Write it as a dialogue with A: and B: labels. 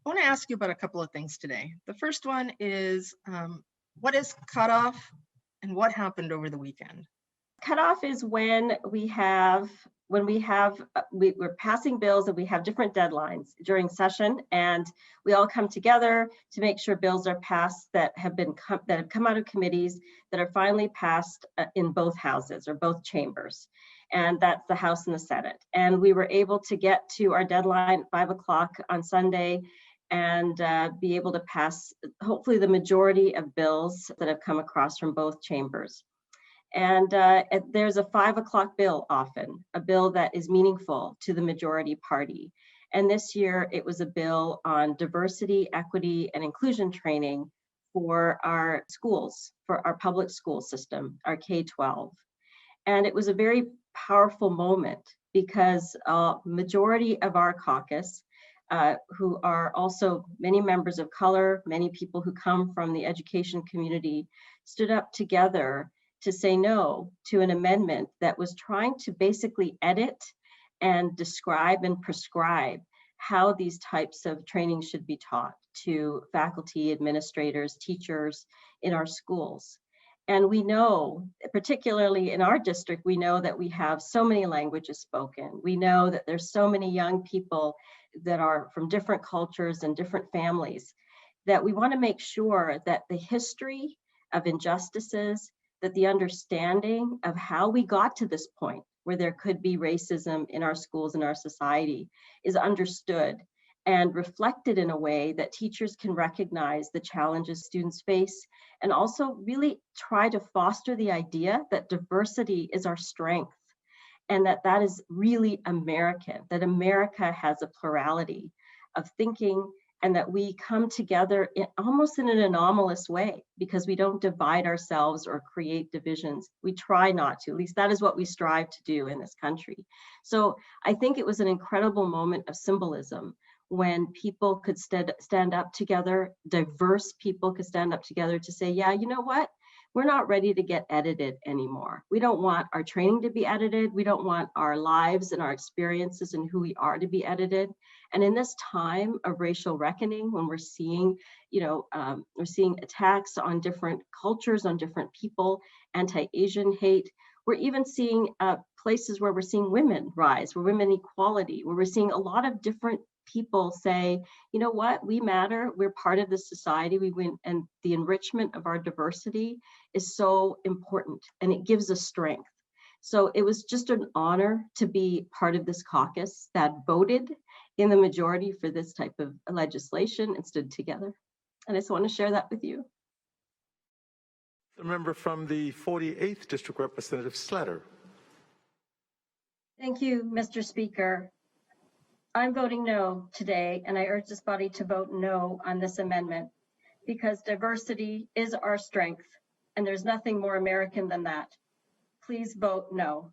A: I want to ask you about a couple of things today. The first one is, what is cutoff and what happened over the weekend?
B: Cutoff is when we're passing bills and we have different deadlines during session, and we all come together to make sure bills are passed that have come out of committees that are finally passed in both houses or both chambers, and that's the House and the Senate. And we were able to get to our deadline at 5 o'clock on Sunday and be able to pass hopefully the majority of bills that have come across from both chambers. And there's a 5 o'clock bill often, a bill that is meaningful to the majority party. And this year it was a bill on diversity, equity, and inclusion training for our schools, for our public school system, our K-12. And it was a very powerful moment because majority of our caucus, who are also many members of color, many people who come from the education community, stood up together to say no to an amendment that was trying to basically edit and describe and prescribe how these types of training should be taught to faculty, administrators, teachers in our schools. And we know, particularly in our district, we know that we have so many languages spoken. We know that there's so many young people that are from different cultures and different families, that we want to make sure that the history of injustices, that the understanding of how we got to this point where there could be racism in our schools and our society is understood and reflected in a way that teachers can recognize the challenges students face, and also really try to foster the idea that diversity is our strength, and that is really American, that America has a plurality of thinking, and that we come together almost in an anomalous way because we don't divide ourselves or create divisions. We try not to, at least that is what we strive to do in this country. So I think it was an incredible moment of symbolism when people could stand up together, diverse people could stand up together to say, yeah, you know what? We're not ready to get edited anymore. We don't want our training to be edited. We don't want our lives and our experiences and who we are to be edited. And in this time of racial reckoning, when we're seeing, we're seeing attacks on different cultures, on different people, anti-Asian hate, we're even seeing places where we're seeing women rise, where women equality, where we're seeing a lot of different people say, you know what, we matter, we're part of this society, we win, and the enrichment of our diversity is so important, and it gives us strength. So it was just an honor to be part of this caucus that voted in the majority for this type of legislation and stood together. And I just want to share that with you.
C: The member from the 48th District, Representative Slatter.
D: Thank you, Mr. Speaker. I'm voting no today, and I urge this body to vote no on this amendment because diversity is our strength, and there's nothing more American than that. Please vote no.